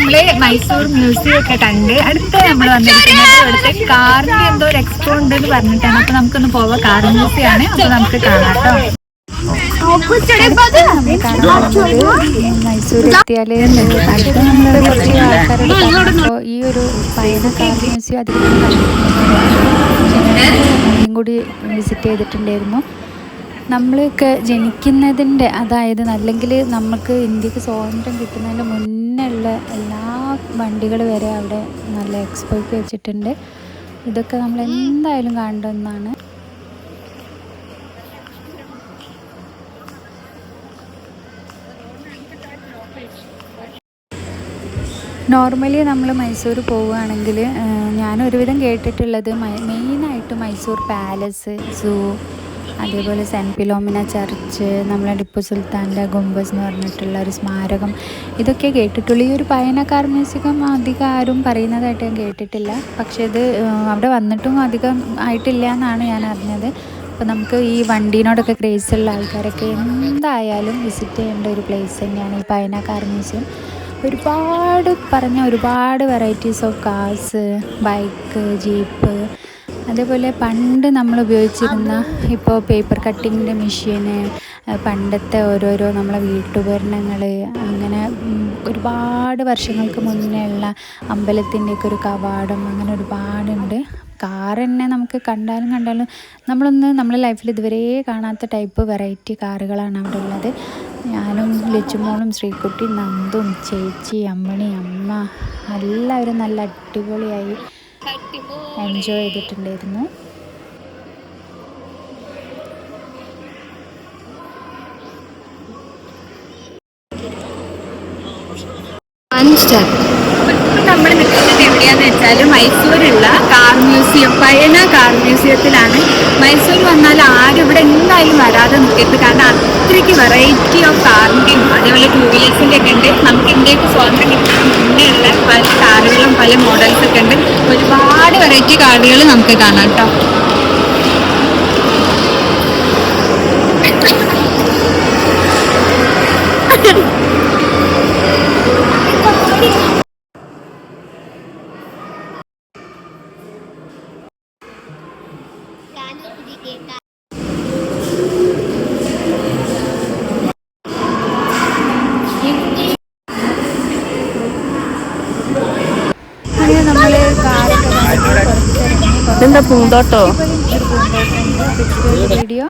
നമ്മള് മൈസൂർ മ്യൂസിയം ഒക്കെ കണ്ട് അടുത്ത നമ്മൾ വന്നിരിക്കുന്നത് ഇവിടുത്തെ കാറിന്റെ എന്തോ ഒരു എക്സ്പോ ഉണ്ടെന്ന് പറഞ്ഞിട്ടാണ്. അപ്പൊ നമുക്കൊന്ന് പോവാം. കാർ മ്യൂസിയം ആണ്. അപ്പൊ നമുക്ക് കാണാം കേട്ടോ. മൈസൂർ എത്തിയാല് അടുത്ത നമ്മള് കുറച്ച് ആൾക്കാരോട് പറഞ്ഞപ്പോ ഈ ഒരു പഴയ കാർ മ്യൂസിയം അധികം കൂടി വിസിറ്റ് ചെയ്തിട്ടുണ്ടായിരുന്നു. നമ്മളൊക്കെ ജനിക്കുന്നതിൻ്റെ അതായത് അല്ലെങ്കിൽ നമുക്ക് ഇന്ത്യക്ക് സ്വാതന്ത്ര്യം കിട്ടുന്നതിൻ്റെ മുന്നേ ഉള്ള എല്ലാ വണ്ടികൾ വരെ അവിടെ നല്ല എക്സ്പോയ്ക്ക് വെച്ചിട്ടുണ്ട്. ഇതൊക്കെ നമ്മൾ എന്തായാലും കാണേണ്ട ഒന്നാണ്. നോർമലി നമ്മൾ മൈസൂർ പോവുകയാണെങ്കിൽ ഞാൻ ഒരുവിധം കേട്ടിട്ടുള്ളത് മെയിനായിട്ട് മൈസൂർ പാലസ്, സൂ, അതേപോലെ സെൻറ്റ് ഫിലോമിന ചർച്ച്, നമ്മളെ ടിപ്പു സുൽത്താൻ്റെ ഗുംബസ് എന്ന് പറഞ്ഞിട്ടുള്ള ഒരു സ്മാരകം, ഇതൊക്കെ കേട്ടിട്ടുള്ളൂ. ഈ ഒരു പഴയ കാർ മ്യൂസിയം അധികം ആരും പറയുന്നതായിട്ട് ഞാൻ കേട്ടിട്ടില്ല. പക്ഷേ ഇത് അവിടെ വന്നിട്ടും അധികം ആയിട്ടില്ല എന്നാണ് ഞാൻ അറിഞ്ഞത്. അപ്പോൾ നമുക്ക് ഈ വണ്ടീനോടൊക്കെ ക്രേസുള്ള ആൾക്കാരൊക്കെ എന്തായാലും വിസിറ്റ് ചെയ്യേണ്ട ഒരു പ്ലേസ് തന്നെയാണ് ഈ പഴയ കാർ മ്യൂസിയം. ഒരുപാട് varieties of cars, bike, jeep, അതേപോലെ പണ്ട് നമ്മൾ ഉപയോഗിച്ചിരുന്ന ഇപ്പോൾ പേപ്പർ കട്ടിങ്ങിൻ്റെ മെഷീന്, പണ്ടത്തെ ഓരോരോ നമ്മളെ വീട്ടുപകരണങ്ങൾ, അങ്ങനെ ഒരുപാട് വർഷങ്ങൾക്ക് മുന്നേ ഉള്ള അമ്പലത്തിൻ്റെയൊക്കെ ഒരു കവാടം, അങ്ങനെ ഒരുപാടുണ്ട്. കാർ തന്നെ നമുക്ക് കണ്ടാലും നമ്മളെ ലൈഫിൽ ഇതുവരെ കാണാത്ത ടൈപ്പ് വെറൈറ്റി കാറുകളാണ് അവിടെ ഉള്ളത്. ഞാനും ലച്ചുമോളും ശ്രീകുട്ടി, നന്ദും, ചേച്ചി, അമ്മണി, അമ്മ എല്ലാവരും നല്ല അടിപൊളിയായി എൻജോയ് ചെയ്തിട്ടുണ്ടായിരുന്നു. നമ്മൾ നിൽക്കുന്നത് എവിടെയാന്ന് വെച്ചാൽ മൈസൂരുള്ള കാർ മ്യൂസിയം, പഴയ കാർ മ്യൂസിയത്തിലാണ്. മൈസൂർ വന്നാൽ ആരും ഇവിടെ എന്തായാലും വരാതെ നിൽക്കരുത്. കാരണം അത്രയ്ക്ക് വെറൈറ്റി ഓഫ് കാറിൻ്റെയും അതേപോലെ ടൂ വീലേഴ്സിൻ്റെ ഒക്കെ ഉണ്ട്. നമുക്ക് ഇന്ത്യക്ക് സ്വാതന്ത്ര്യം കിട്ടുന്ന മുന്നേ ഉള്ള പല കാറുകളും പല മോഡൽസൊക്കെ ഉണ്ട്. ഒരുപാട് വെറൈറ്റി കാറുകൾ നമുക്ക് കാണാം കേട്ടോ. എന്താ പൂന്തോട്ടോ വീഡിയോ